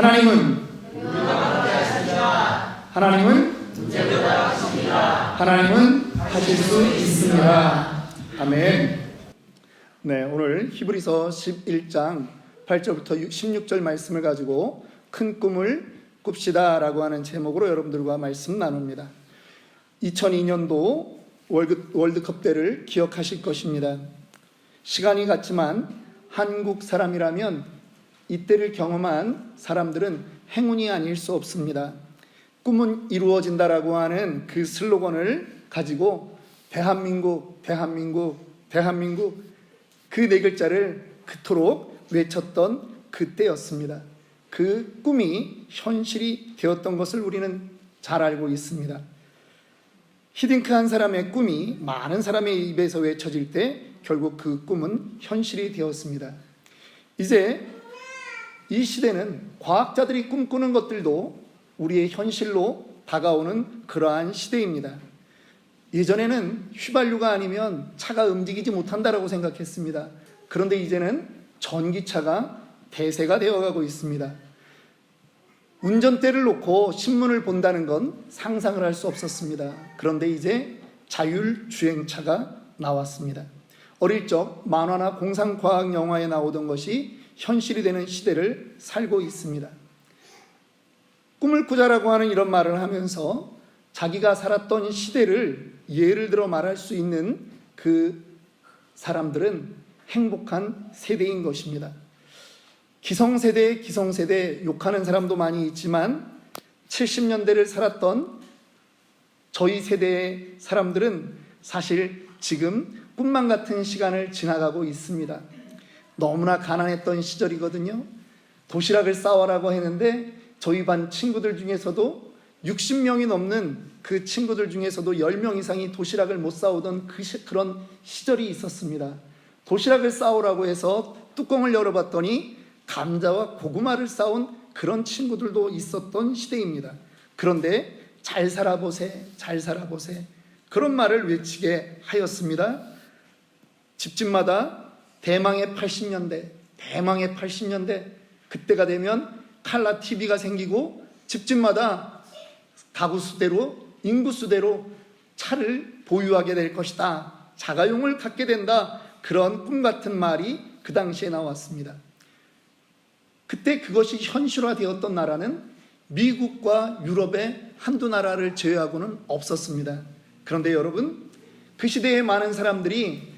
하나님은 하나님은 하실 수 있습니다. 아멘. 네, 오늘 히브리서 11장 8절부터 16절 말씀을 가지고 큰 꿈을 꿉시다 라고 하는 제목으로 여러분들과 말씀 나눕니다. 2002년도 월드컵 때를 기억하실 것입니다. 시간이 갔지만 한국 사람이라면 이때를 경험한 사람들은 행운이 아닐 수 없습니다. 꿈은 이루어진다라고 하는 그 슬로건을 가지고 대한민국 그 네 글자를 그토록 외쳤던 그때였습니다. 그 꿈이 현실이 되었던 것을 우리는 잘 알고 있습니다. 히딩크 한 사람의 꿈이 많은 사람의 입에서 외쳐질 때 결국 그 꿈은 현실이 되었습니다. 이제 이 시대는 과학자들이 꿈꾸는 것들도 우리의 현실로 다가오는 그러한 시대입니다. 예전에는 휘발유가 아니면 차가 움직이지 못한다라고 생각했습니다. 그런데 이제는 전기차가 대세가 되어가고 있습니다. 운전대를 놓고 신문을 본다는 건 상상을 할 수 없었습니다. 그런데 이제 자율주행차가 나왔습니다. 어릴 적 만화나 공상과학 영화에 나오던 것이 현실이 되는 시대를 살고 있습니다. 꿈을 꾸자라고 하는 이런 말을 하면서 자기가 살았던 시대를 예를 들어 말할 수 있는 그 사람들은 행복한 세대인 것입니다. 기성세대 욕하는 사람도 많이 있지만 70년대를 살았던 저희 세대의 사람들은 사실 지금 꿈만 같은 시간을 지나가고 있습니다. 너무나 가난했던 시절이거든요. 도시락을 싸와라고 했는데 저희 반 친구들 중에서도 60명이 넘는 그 친구들 중에서도 10명 이상이 도시락을 못 싸오던 그런 시절이 있었습니다. 도시락을 싸오라고 해서 뚜껑을 열어봤더니 감자와 고구마를 싸온 그런 친구들도 있었던 시대입니다. 그런데 잘 살아보세 그런 말을 외치게 하였습니다. 집집마다 대망의 80년대 그때가 되면 칼라 TV가 생기고 집집마다 가구 수대로 인구 수대로 차를 보유하게 될 것이다. 자가용을 갖게 된다. 그런 꿈 같은 말이 그 당시에 나왔습니다. 그때 그것이 현실화되었던 나라는 미국과 유럽의 한두 나라를 제외하고는 없었습니다. 그런데 여러분, 그 시대에 많은 사람들이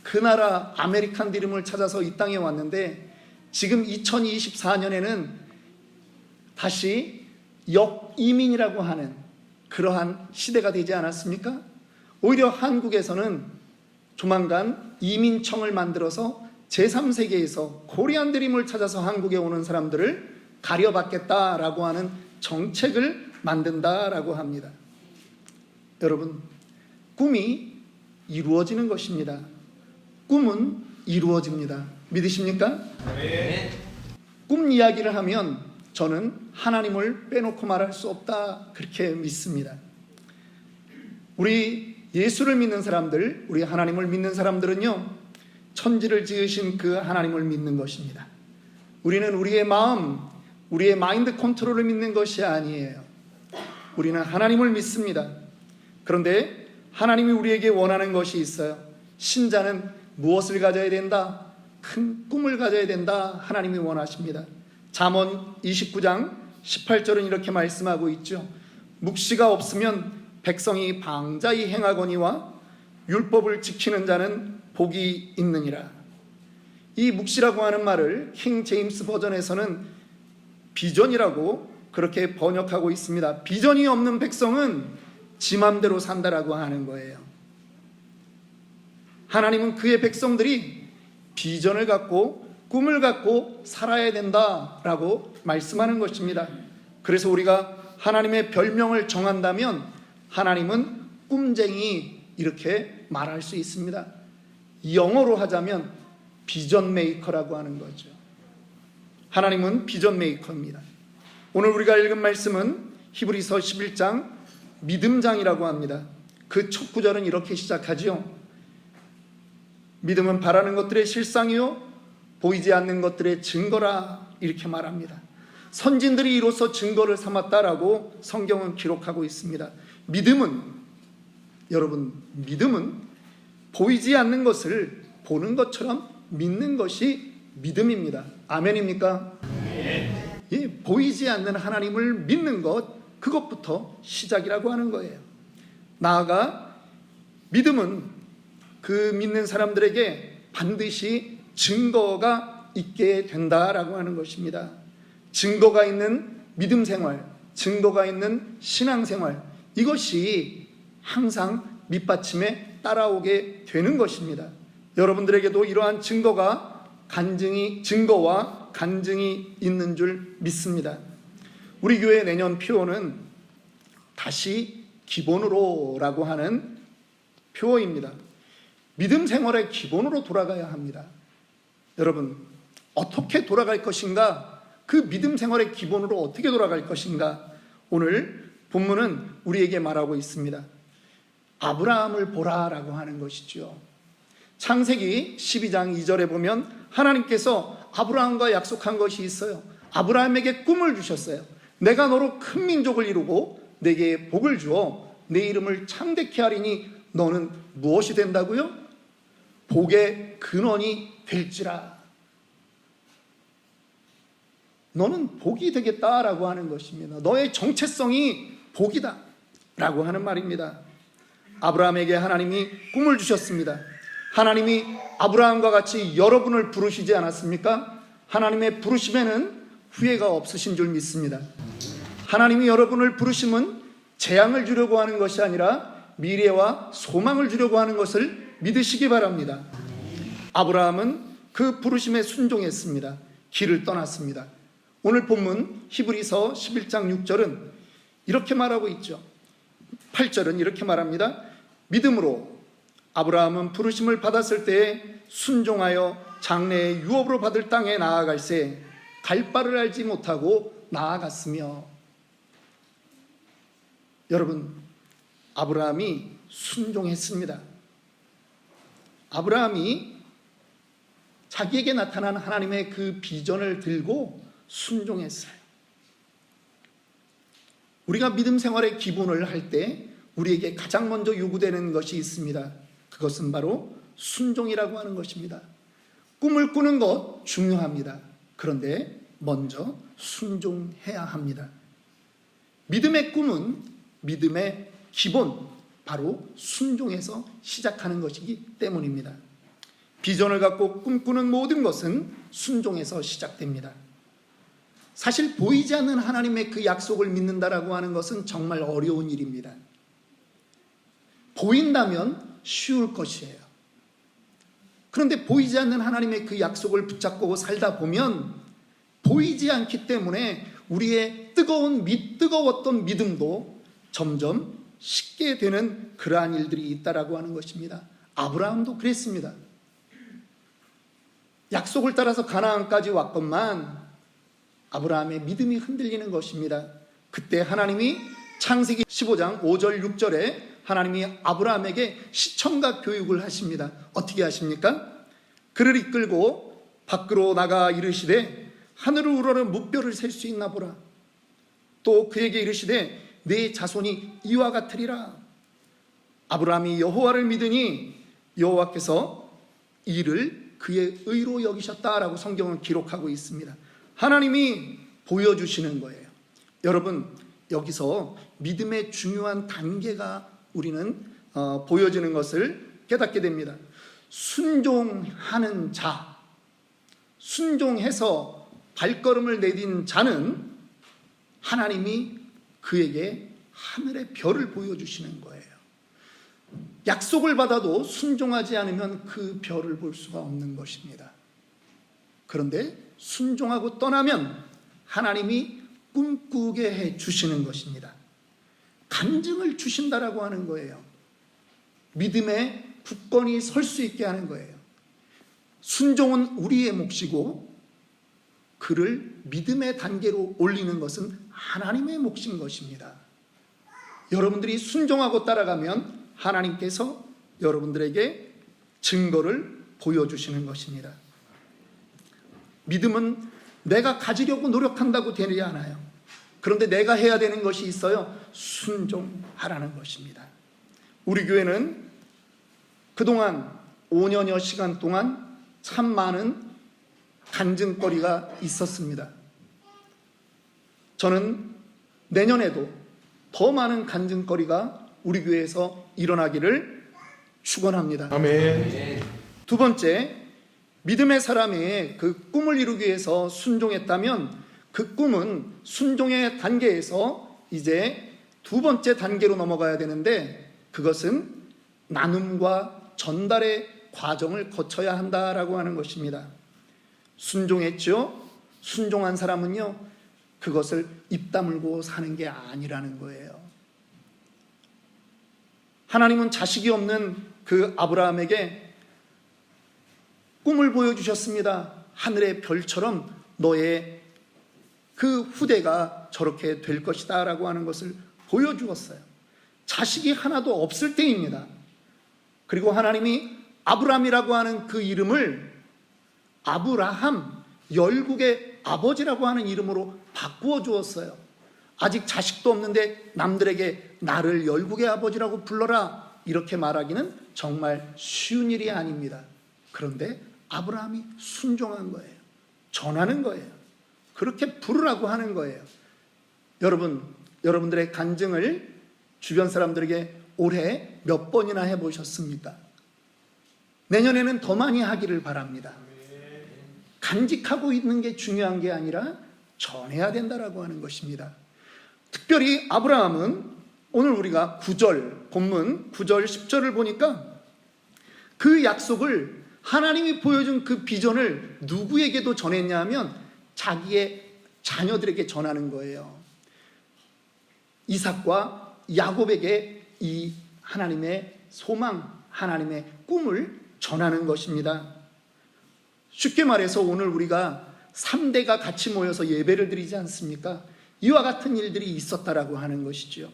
그 나라 아메리칸 드림을 찾아서 이 땅에 왔는데 지금 2024년에는 다시 역이민이라고 하는 그러한 시대가 되지 않았습니까? 오히려 한국에서는 조만간 이민청을 만들어서 제3세계에서 코리안 드림을 찾아서 한국에 오는 사람들을 가려받겠다라고 하는 정책을 만든다라고 합니다. 여러분, 꿈이 이루어지는 것입니다. 꿈은 이루어집니다. 믿으십니까? 네. 꿈 이야기를 하면 저는 하나님을 빼놓고 말할 수 없다 그렇게 믿습니다. 우리 예수를 믿는 사람들, 우리 하나님을 믿는 사람들은요, 천지를 지으신 그 하나님을 믿는 것입니다. 우리는 우리의 마음, 우리의 마인드 컨트롤을 믿는 것이 아니에요. 우리는 하나님을 믿습니다. 그런데 하나님이 우리에게 원하는 것이 있어요. 신자는 무엇을 가져야 된다? 큰 꿈을 가져야 된다. 하나님이 원하십니다. 잠언 29장 18절은 이렇게 말씀하고 있죠. 묵시가 없으면 백성이 방자히 행하거니와 율법을 지키는 자는 복이 있느니라. 이 묵시라고 하는 말을 킹 제임스 버전에서는 비전이라고 그렇게 번역하고 있습니다. 비전이 없는 백성은 지 맘대로 산다라고 하는 거예요. 하나님은 그의 백성들이 비전을 갖고 꿈을 갖고 살아야 된다라고 말씀하는 것입니다. 그래서 우리가 하나님의 별명을 정한다면 하나님은 꿈쟁이 이렇게 말할 수 있습니다. 영어로 하자면 비전 메이커라고 하는 거죠. 하나님은 비전 메이커입니다. 오늘 우리가 읽은 말씀은 히브리서 11장 믿음장이라고 합니다. 그 첫 구절은 이렇게 시작하지요. 믿음은 바라는 것들의 실상이요 보이지 않는 것들의 증거라 이렇게 말합니다. 선진들이 이로써 증거를 삼았다라고 성경은 기록하고 있습니다. 믿음은, 여러분, 믿음은 보이지 않는 것을 보는 것처럼 믿는 것이 믿음입니다. 아멘입니까? 예, 보이지 않는 하나님을 믿는 것, 그것부터 시작이라고 하는 거예요. 나아가 믿음은 그 믿는 사람들에게 반드시 증거가 있게 된다라고 하는 것입니다. 증거가 있는 믿음 생활, 증거가 있는 신앙 생활, 이것이 항상 밑받침에 따라오게 되는 것입니다. 여러분들에게도 이러한 증거와 간증이 있는 줄 믿습니다. 우리 교회 내년 표어는 다시 기본으로라고 하는 표어입니다. 믿음 생활의 기본으로 돌아가야 합니다. 여러분, 어떻게 돌아갈 것인가? 그 믿음 생활의 기본으로 어떻게 돌아갈 것인가? 오늘 본문은 우리에게 말하고 있습니다. 아브라함을 보라라고 하는 것이죠. 창세기 12장 2절에 보면 하나님께서 아브라함과 약속한 것이 있어요. 아브라함에게 꿈을 주셨어요. 내가 너로 큰 민족을 이루고 내게 복을 주어 내 이름을 창대케 하리니 너는 무엇이 된다고요? 복의 근원이 될지라. 너는 복이 되겠다라고 하는 것입니다. 너의 정체성이 복이다 라고 하는 말입니다. 아브라함에게 하나님이 꿈을 주셨습니다. 하나님이 아브라함과 같이 여러분을 부르시지 않았습니까? 하나님의 부르심에는 후회가 없으신 줄 믿습니다. 하나님이 여러분을 부르심은 재앙을 주려고 하는 것이 아니라 미래와 소망을 주려고 하는 것을 믿으시기 바랍니다. 아브라함은 그 부르심에 순종했습니다. 길을 떠났습니다. 오늘 본문 히브리서 11장 6절은 이렇게 말하고 있죠. 8절은 이렇게 말합니다. 믿음으로 아브라함은 부르심을 받았을 때에 순종하여 장래의 유업으로 받을 땅에 나아갈새 갈 바를 알지 못하고 나아갔으며. 여러분, 아브라함이 순종했습니다. 아브라함이 자기에게 나타난 하나님의 그 비전을 들고 순종했어요. 우리가 믿음 생활의 기본을 할 때 우리에게 가장 먼저 요구되는 것이 있습니다. 그것은 바로 순종이라고 하는 것입니다. 꿈을 꾸는 것 중요합니다. 그런데 먼저 순종해야 합니다. 믿음의 꿈은 믿음의 기본, 바로 순종에서 시작하는 것이기 때문입니다. 비전을 갖고 꿈꾸는 모든 것은 순종에서 시작됩니다. 사실 보이지 않는 하나님의 그 약속을 믿는다라고 하는 것은 정말 어려운 일입니다. 보인다면 쉬울 것이에요. 그런데 보이지 않는 하나님의 그 약속을 붙잡고 살다 보면 보이지 않기 때문에 우리의 뜨거웠던 믿음도 점점 식게 되는 그러한 일들이 있다라고 하는 것입니다. 아브라함도 그랬습니다. 약속을 따라서 가나안까지 왔건만 아브라함의 믿음이 흔들리는 것입니다. 그때 하나님이 창세기 15장 5절 6절에 하나님이 아브라함에게 시청각 교육을 하십니다. 어떻게 하십니까? 그를 이끌고 밖으로 나가 이르시되 하늘을 우러러 무뼈를 셀 수 있나 보라. 또 그에게 이르시되 내 자손이 이와 같으리라. 아브라함이 여호와를 믿으니 여호와께서 이를 그의 의로 여기셨다라고 성경은 기록하고 있습니다. 하나님이 보여주시는 거예요. 여러분, 여기서 믿음의 중요한 단계가 우리는 보여지는 것을 깨닫게 됩니다. 순종하는 자, 순종해서 발걸음을 내딘 자는 하나님이 그에게 하늘의 별을 보여주시는 거예요. 약속을 받아도 순종하지 않으면 그 별을 볼 수가 없는 것입니다. 그런데 순종하고 떠나면 하나님이 꿈꾸게 해 주시는 것입니다. 간증을 주신다라고 하는 거예요. 믿음에 굳건히 설 수 있게 하는 거예요. 순종은 우리의 몫이고 그를 믿음의 단계로 올리는 것은 하나님의 몫인 것입니다. 여러분들이 순종하고 따라가면 하나님께서 여러분들에게 증거를 보여주시는 것입니다. 믿음은 내가 가지려고 노력한다고 되지 않아요. 그런데 내가 해야 되는 것이 있어요. 순종하라는 것입니다. 우리 교회는 그동안 5년여 시간 동안 참 많은 간증거리가 있었습니다. 저는 내년에도 더 많은 간증거리가 우리 교회에서 일어나기를 축원합니다. 아멘. 두 번째, 믿음의 사람이 그 꿈을 이루기 위해서 순종했다면 그 꿈은 순종의 단계에서 이제 두 번째 단계로 넘어가야 되는데, 그것은 나눔과 전달의 과정을 거쳐야 한다라고 하는 것입니다. 순종했죠? 순종한 사람은요, 그것을 입 다물고 사는 게 아니라는 거예요. 하나님은 자식이 없는 그 아브라함에게 꿈을 보여주셨습니다. 하늘의 별처럼 너의 그 후대가 저렇게 될 것이다 라고 하는 것을 보여주었어요. 자식이 하나도 없을 때입니다. 그리고 하나님이 아브람이라고 하는 그 이름을 아브라함, 열국의 아버지라고 하는 이름으로 바꾸어 주었어요. 아직 자식도 없는데 남들에게 나를 열국의 아버지라고 불러라 이렇게 말하기는 정말 쉬운 일이 아닙니다. 그런데 아브라함이 순종한 거예요. 전하는 거예요. 그렇게 부르라고 하는 거예요. 여러분들의 간증을 주변 사람들에게 올해 몇 번이나 해보셨습니까? 내년에는 더 많이 하기를 바랍니다. 간직하고 있는 게 중요한 게 아니라 전해야 된다라고 하는 것입니다. 특별히 아브라함은 오늘 우리가 9절, 본문 9절 10절을 보니까 그 약속을 하나님이 보여준 그 비전을 누구에게도 전했냐 하면 자기의 자녀들에게 전하는 거예요. 이삭과 야곱에게 이 하나님의 소망, 하나님의 꿈을 전하는 것입니다. 쉽게 말해서 오늘 우리가 3대가 같이 모여서 예배를 드리지 않습니까? 이와 같은 일들이 있었다라고 하는 것이죠.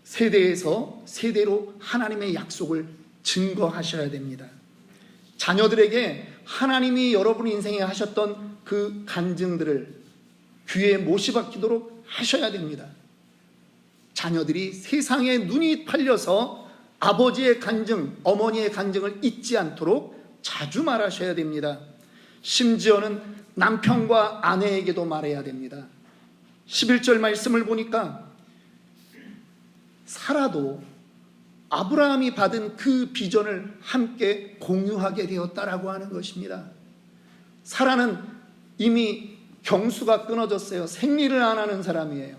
세대에서 세대로 하나님의 약속을 증거하셔야 됩니다. 자녀들에게 하나님이 여러분 인생에 하셨던 그 간증들을 귀에 못이 박히도록 하셔야 됩니다. 자녀들이 세상에 눈이 팔려서 아버지의 간증, 어머니의 간증을 잊지 않도록 자주 말하셔야 됩니다. 심지어는 남편과 아내에게도 말해야 됩니다. 11절 말씀을 보니까 사라도 아브라함이 받은 그 비전을 함께 공유하게 되었다라고 하는 것입니다. 사라는 이미 경수가 끊어졌어요. 생리를 안 하는 사람이에요.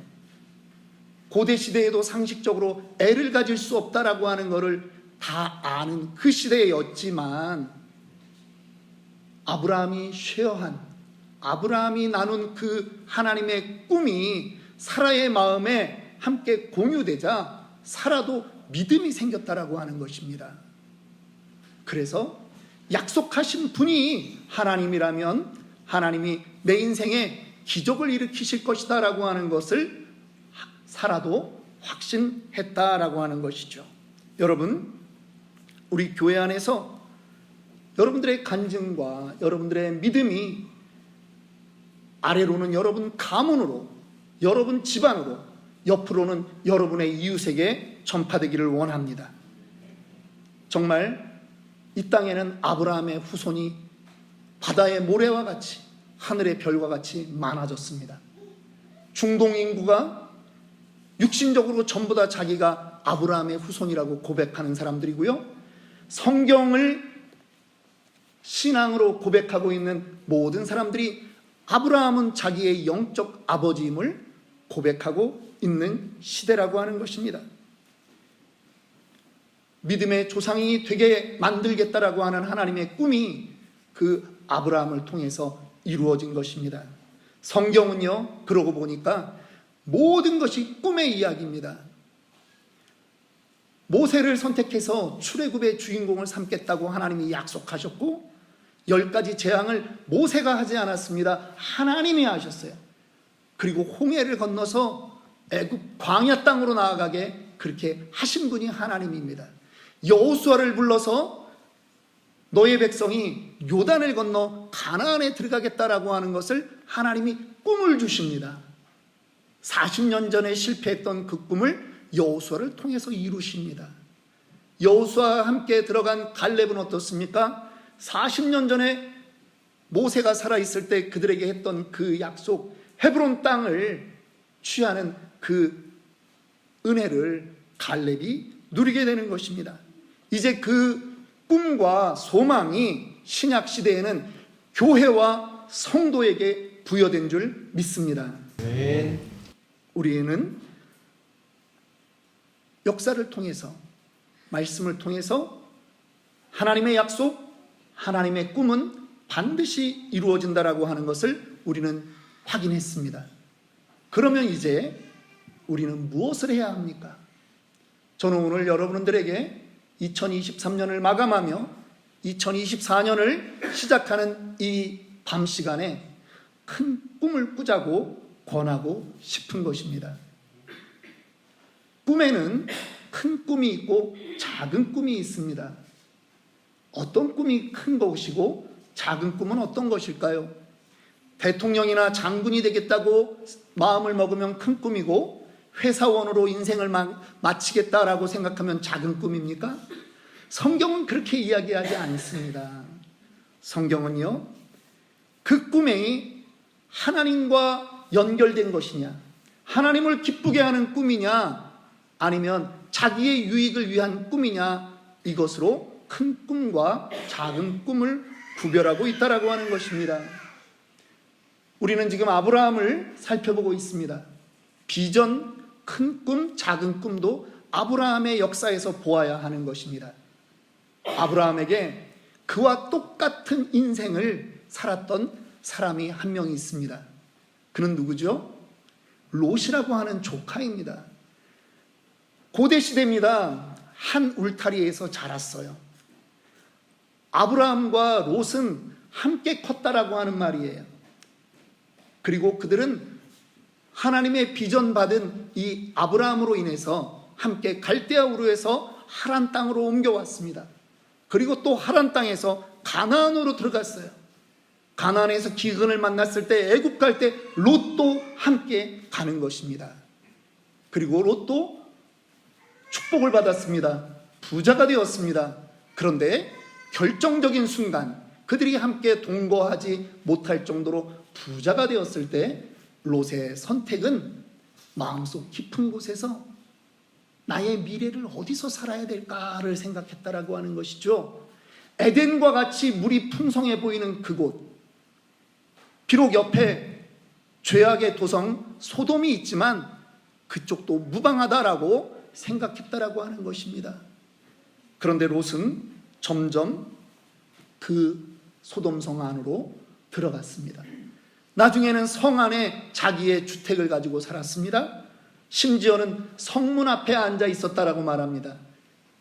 고대 시대에도 상식적으로 애를 가질 수 없다라고 하는 것을 다 아는 그 시대였지만 아브라함이 쉐어한, 아브라함이 나눈 그 하나님의 꿈이 사라의 마음에 함께 공유되자 사라도 믿음이 생겼다라고 하는 것입니다. 그래서 약속하신 분이 하나님이라면 하나님이 내 인생에 기적을 일으키실 것이다 라고 하는 것을 사라도 확신했다라고 하는 것이죠. 여러분, 우리 교회 안에서 여러분들의 간증과 여러분들의 믿음이 아래로는 여러분 가문으로, 여러분 집안으로, 옆으로는 여러분의 이웃에게 전파되기를 원합니다. 정말 이 땅에는 아브라함의 후손이 바다의 모래와 같이 하늘의 별과 같이 많아졌습니다. 중동 인구가 육신적으로 전부 다 자기가 아브라함의 후손이라고 고백하는 사람들이고요, 성경을 신앙으로 고백하고 있는 모든 사람들이 아브라함은 자기의 영적 아버지임을 고백하고 있는 시대라고 하는 것입니다. 믿음의 조상이 되게 만들겠다라고 하는 하나님의 꿈이 그 아브라함을 통해서 이루어진 것입니다. 성경은요, 그러고 보니까 모든 것이 꿈의 이야기입니다. 모세를 선택해서 출애굽의 주인공을 삼겠다고 하나님이 약속하셨고 10가지 재앙을 모세가 하지 않았습니다. 하나님이 하셨어요. 그리고 홍해를 건너서 애굽 광야 땅으로 나아가게 그렇게 하신 분이 하나님입니다. 여호수아를 불러서 너의 백성이 요단을 건너 가나안에 들어가겠다라고 하는 것을 하나님이 꿈을 주십니다. 40년 전에 실패했던 그 꿈을 여호수아를 통해서 이루십니다. 여호수아와 함께 들어간 갈렙은 어떻습니까? 40년 전에 모세가 살아있을 때 그들에게 했던 그 약속, 헤브론 땅을 취하는 그 은혜를 갈렙이 누리게 되는 것입니다. 이제 그 꿈과 소망이 신약 시대에는 교회와 성도에게 부여된 줄 믿습니다. 우리는 역사를 통해서, 말씀을 통해서 하나님의 약속, 하나님의 꿈은 반드시 이루어진다라고 하는 것을 우리는 확인했습니다. 그러면 이제 우리는 무엇을 해야 합니까? 저는 오늘 여러분들에게 2023년을 마감하며 2024년을 시작하는 이 밤 시간에 큰 꿈을 꾸자고 권하고 싶은 것입니다. 꿈에는 큰 꿈이 있고 작은 꿈이 있습니다. 어떤 꿈이 큰 것이고 작은 꿈은 어떤 것일까요? 대통령이나 장군이 되겠다고 마음을 먹으면 큰 꿈이고, 회사원으로 인생을 마치겠다라고 생각하면 작은 꿈입니까? 성경은 그렇게 이야기하지 않습니다. 성경은요, 그 꿈이 하나님과 연결된 것이냐, 하나님을 기쁘게 하는 꿈이냐, 아니면 자기의 유익을 위한 꿈이냐, 이것으로 큰 꿈과 작은 꿈을 구별하고 있다라고 하는 것입니다. 우리는 지금 아브라함을 살펴보고 있습니다. 비전, 큰 꿈, 작은 꿈도 아브라함의 역사에서 보아야 하는 것입니다. 아브라함에게 그와 똑같은 인생을 살았던 사람이 한 명이 있습니다. 그는 누구죠? 롯이라고 하는 조카입니다. 고대 시대입니다. 한 울타리에서 자랐어요. 아브라함과 롯은 함께 컸다라고 하는 말이에요. 그리고 그들은 하나님의 비전 받은 이 아브라함으로 인해서 함께 갈대아 우르에서 하란 땅으로 옮겨왔습니다. 그리고 또 하란 땅에서 가나안으로 들어갔어요. 가나안에서 기근을 만났을 때, 애굽 갈 때 롯도 함께 가는 것입니다. 그리고 롯도 축복을 받았습니다. 부자가 되었습니다. 그런데 결정적인 순간, 그들이 함께 동거하지 못할 정도로 부자가 되었을 때 롯의 선택은 마음속 깊은 곳에서 나의 미래를 어디서 살아야 될까를 생각했다라고 하는 것이죠. 에덴과 같이 물이 풍성해 보이는 그곳, 비록 옆에 죄악의 도성 소돔이 있지만 그쪽도 무방하다라고 생각했다라고 하는 것입니다. 그런데 롯은 점점 그 소돔성 안으로 들어갔습니다. 나중에는 성 안에 자기의 주택을 가지고 살았습니다. 심지어는 성문 앞에 앉아 있었다라고 말합니다.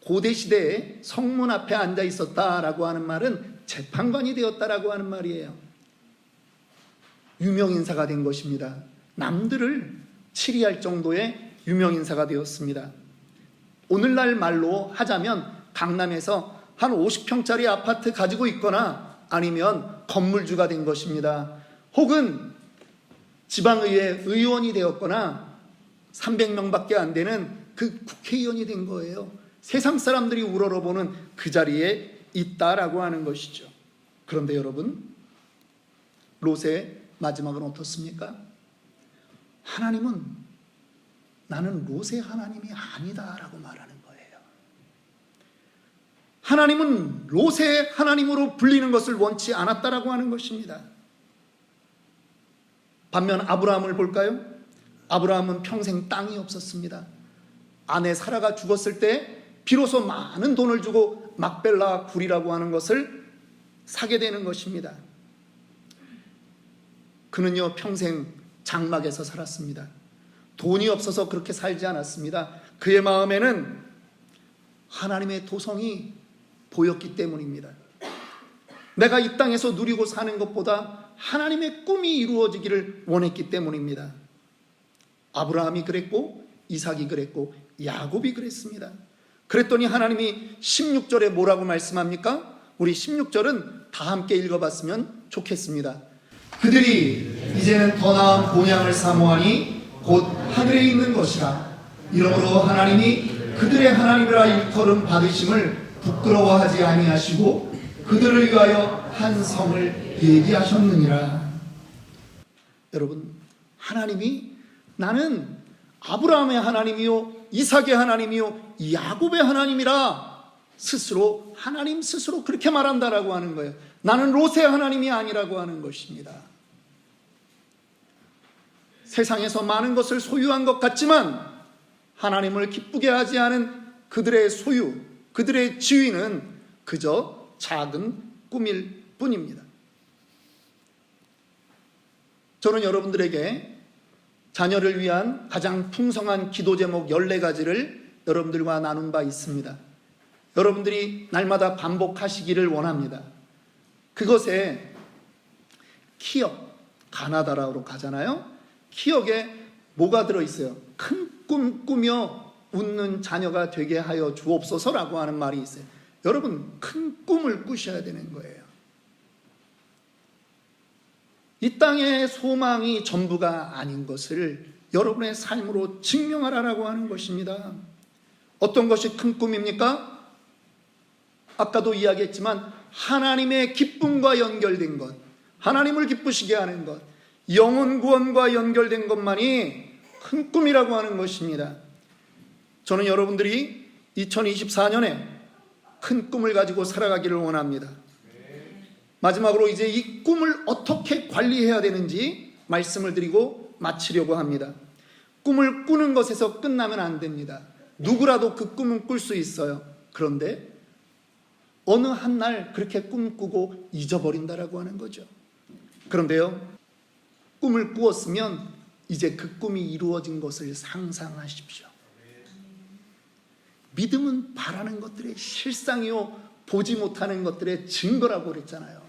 고대 시대에 성문 앞에 앉아 있었다라고 하는 말은 재판관이 되었다라고 하는 말이에요. 유명인사가 된 것입니다. 남들을 치리할 정도의 유명인사가 되었습니다. 오늘날 말로 하자면 강남에서 한 50평짜리 아파트 가지고 있거나 아니면 건물주가 된 것입니다. 혹은 지방의회 의원이 되었거나 300명밖에 안 되는 그 국회의원이 된 거예요. 세상 사람들이 우러러보는 그 자리에 있다라고 하는 것이죠. 그런데 여러분, 롯의 마지막은 어떻습니까? 하나님은 나는 롯의 하나님이 아니다라고 말하는 거예요. 하나님은 롯의 하나님으로 불리는 것을 원치 않았다라고 하는 것입니다. 반면 아브라함을 볼까요? 아브라함은 평생 땅이 없었습니다. 아내 사라가 죽었을 때 비로소 많은 돈을 주고 막벨라 굴이라고 하는 것을 사게 되는 것입니다. 그는요, 평생 장막에서 살았습니다. 돈이 없어서 그렇게 살지 않았습니다. 그의 마음에는 하나님의 도성이 보였기 때문입니다. 내가 이 땅에서 누리고 사는 것보다 하나님의 꿈이 이루어지기를 원했기 때문입니다. 아브라함이 그랬고, 이삭이 그랬고, 야곱이 그랬습니다. 그랬더니 하나님이 16절에 뭐라고 말씀합니까? 우리 16절은 다 함께 읽어봤으면 좋겠습니다. 그들이 이제는 더 나은 본향을 사모하니 곧 하늘에 있는 것이라. 이러므로 하나님이 그들의 하나님이라 일컬음 받으심을 부끄러워하지 아니하시고 그들을 위하여 한 성을 예비하셨느니라. 여러분, 하나님이 나는 아브라함의 하나님이요 이삭의 하나님이요 야곱의 하나님이라 스스로, 하나님 스스로 그렇게 말한다라고 하는 거예요. 나는 롯의 하나님이 아니라고 하는 것입니다. 세상에서 많은 것을 소유한 것 같지만 하나님을 기쁘게 하지 않은 그들의 소유, 그들의 지위는 그저 작은 꿈일 뿐입니다. 저는 여러분들에게 자녀를 위한 가장 풍성한 기도 제목 14가지를 여러분들과 나눈 바 있습니다. 여러분들이 날마다 반복하시기를 원합니다. 그것에 키역, 가나다라로 가잖아요. 키역에 뭐가 들어있어요? 큰 꿈 꾸며 웃는 자녀가 되게 하여 주옵소서라고 하는 말이 있어요. 여러분, 큰 꿈을 꾸셔야 되는 거예요. 이 땅의 소망이 전부가 아닌 것을 여러분의 삶으로 증명하라라고 하는 것입니다. 어떤 것이 큰 꿈입니까? 아까도 이야기했지만 하나님의 기쁨과 연결된 것, 하나님을 기쁘시게 하는 것, 영혼 구원과 연결된 것만이 큰 꿈이라고 하는 것입니다. 저는 여러분들이 2024년에 큰 꿈을 가지고 살아가기를 원합니다. 마지막으로 이제 이 꿈을 어떻게 관리해야 되는지 말씀을 드리고 마치려고 합니다. 꿈을 꾸는 것에서 끝나면 안 됩니다. 누구라도 그 꿈은 꿀 수 있어요. 그런데 어느 한 날 그렇게 꿈꾸고 잊어버린다라고 하는 거죠. 그런데요, 꿈을 꾸었으면 이제 그 꿈이 이루어진 것을 상상하십시오. 믿음은 바라는 것들의 실상이요 보지 못하는 것들의 증거라고 그랬잖아요.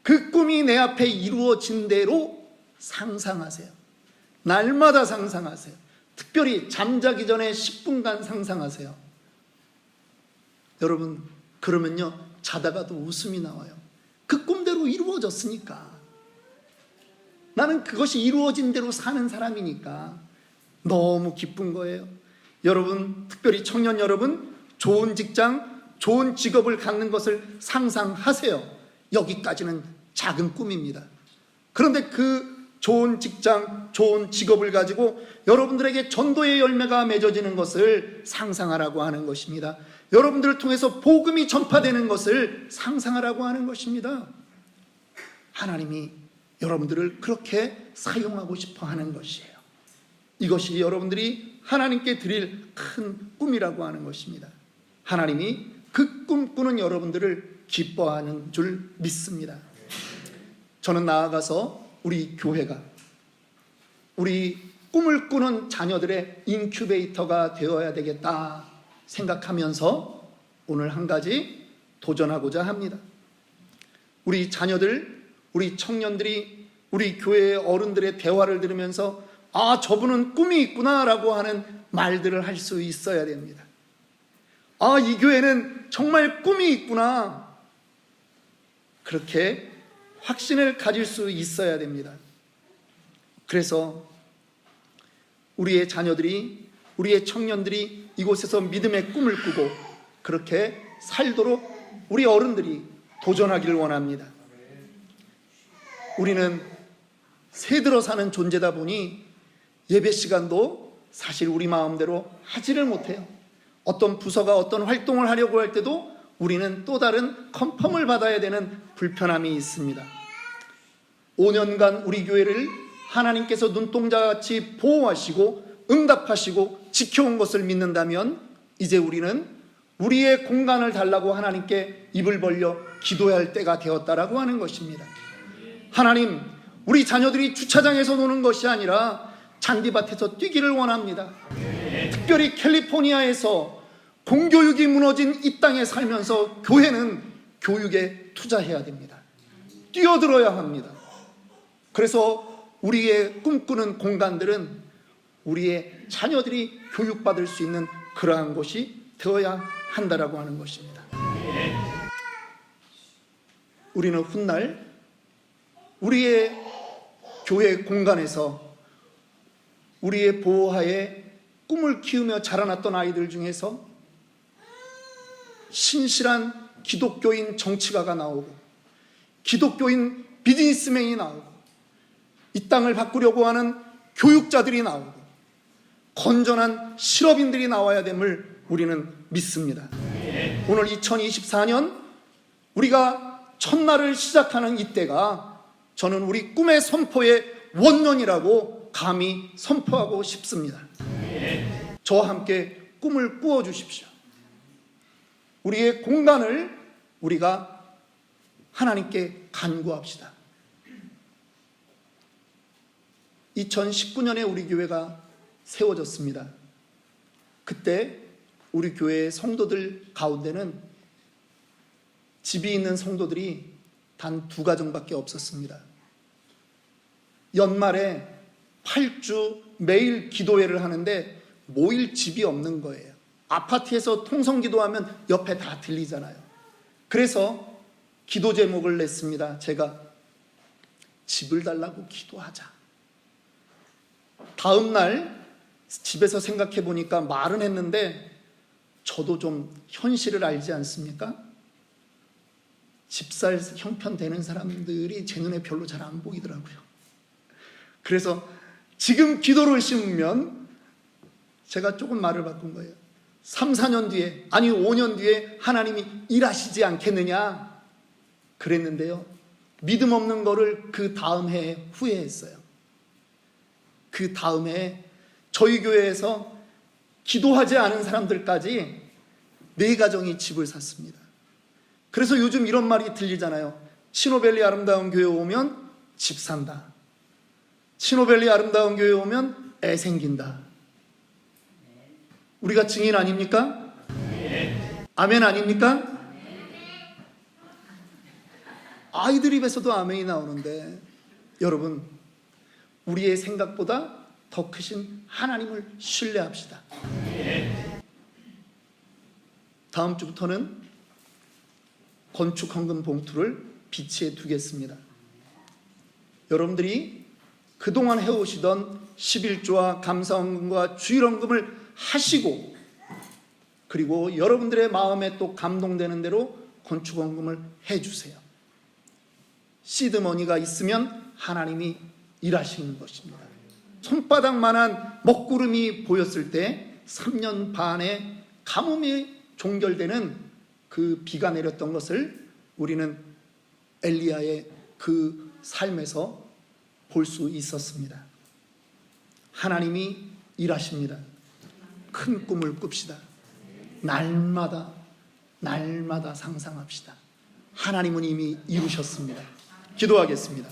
그 꿈이 내 앞에 이루어진 대로 상상하세요. 날마다 상상하세요. 특별히 잠자기 전에 10분간 상상하세요. 여러분, 그러면요 자다가도 웃음이 나와요. 그 꿈대로 이루어졌으니까. 나는 그것이 이루어진 대로 사는 사람이니까 너무 기쁜 거예요. 여러분, 특별히 청년 여러분, 좋은 직장, 좋은 직업을 갖는 것을 상상하세요. 여기까지는 작은 꿈입니다. 그런데 그 좋은 직장, 좋은 직업을 가지고 여러분들에게 전도의 열매가 맺어지는 것을 상상하라고 하는 것입니다. 여러분들을 통해서 복음이 전파되는 것을 상상하라고 하는 것입니다. 하나님이 여러분들을 그렇게 사용하고 싶어 하는 것이에요. 이것이 여러분들이 하나님께 드릴 큰 꿈이라고 하는 것입니다. 하나님이 그 꿈꾸는 여러분들을 기뻐하는 줄 믿습니다. 저는 나아가서 우리 교회가 우리 꿈을 꾸는 자녀들의 인큐베이터가 되어야 되겠다 생각하면서 오늘 한 가지 도전하고자 합니다. 우리 자녀들, 우리 청년들이 우리 교회의 어른들의 대화를 들으면서 아, 저분은 꿈이 있구나라고 하는 말들을 할 수 있어야 됩니다. 아, 이 교회는 정말 꿈이 있구나. 그렇게 확신을 가질 수 있어야 됩니다. 그래서 우리의 자녀들이, 우리의 청년들이 이곳에서 믿음의 꿈을 꾸고 그렇게 살도록 우리 어른들이 도전하기를 원합니다. 우리는 새들어 사는 존재다 보니 예배 시간도 사실 우리 마음대로 하지를 못해요. 어떤 부서가 어떤 활동을 하려고 할 때도 우리는 또 다른 컨펌을 받아야 되는 불편함이 있습니다. 5년간 우리 교회를 하나님께서 눈동자같이 보호하시고 응답하시고 지켜온 것을 믿는다면 이제 우리는 우리의 공간을 달라고 하나님께 입을 벌려 기도해야 할 때가 되었다라고 하는 것입니다. 하나님, 우리 자녀들이 주차장에서 노는 것이 아니라 잔디밭에서 뛰기를 원합니다. 특별히 캘리포니아에서 공교육이 무너진 이 땅에 살면서 교회는 교육에 투자해야 됩니다. 뛰어들어야 합니다. 그래서 우리의 꿈꾸는 공간들은 우리의 자녀들이 교육받을 수 있는 그러한 곳이 되어야 한다라고 하는 것입니다. 우리는 훗날 우리의 교회 공간에서 우리의 보호하에 꿈을 키우며 자라났던 아이들 중에서 신실한 기독교인 정치가가 나오고 기독교인 비즈니스맨이 나오고 이 땅을 바꾸려고 하는 교육자들이 나오고 건전한 실업인들이 나와야 됨을 우리는 믿습니다. 오늘 2024년 우리가 첫날을 시작하는 이때가 저는 우리 꿈의 선포의 원년이라고 감히 선포하고 싶습니다. 저와 함께 꿈을 꾸어 주십시오. 우리의 공간을 우리가 하나님께 간구합시다. 2019년에 우리 교회가 세워졌습니다. 그때 우리 교회의 성도들 가운데는 집이 있는 성도들이 단 2가정밖에 없었습니다. 연말에 8주 매일 기도회를 하는데 모일 집이 없는 거예요. 아파트에서 통성기도하면 옆에 다 들리잖아요. 그래서 기도 제목을 냈습니다. 제가 집을 달라고 기도하자. 다음 날 집에서 생각해 보니까 말은 했는데 저도 좀 현실을 알지 않습니까? 집살 형편 되는 사람들이 제 눈에 별로 잘 안 보이더라고요. 그래서 지금 기도를 심으면 제가 조금 말을 바꾼 거예요. 3, 4년 뒤에, 아니 5년 뒤에 하나님이 일하시지 않겠느냐 그랬는데요. 믿음 없는 거를 그 다음 해에 후회했어요. 그 다음 해에 저희 교회에서 기도하지 않은 사람들까지 4가정이 집을 샀습니다. 그래서 요즘 이런 말이 들리잖아요. 신호밸리 아름다운 교회 오면 집 산다. 신호밸리 아름다운 교회 오면 애 생긴다. 우리가 증인 아닙니까? 아멘 아닙니까? 아이들 입에서도 아멘이 나오는데 여러분 우리의 생각보다 더 크신 하나님을 신뢰합시다. 다음 주부터는 건축 헌금 봉투를 비치해 두겠습니다. 여러분들이 그동안 해오시던 11조와 감사헌금과 주일헌금을 하시고 그리고 여러분들의 마음에 또 감동되는 대로 건축헌금을 해주세요. 시드머니가 있으면 하나님이 일하시는 것입니다. 손바닥만한 먹구름이 보였을 때 3년 반의 가뭄이 종결되는 그 비가 내렸던 것을 우리는 엘리야의 그 삶에서 볼 수 있었습니다. 하나님이 일하십니다. 큰 꿈을 꿉시다. 날마다 상상합시다. 하나님은 이미 이루셨습니다. 기도하겠습니다.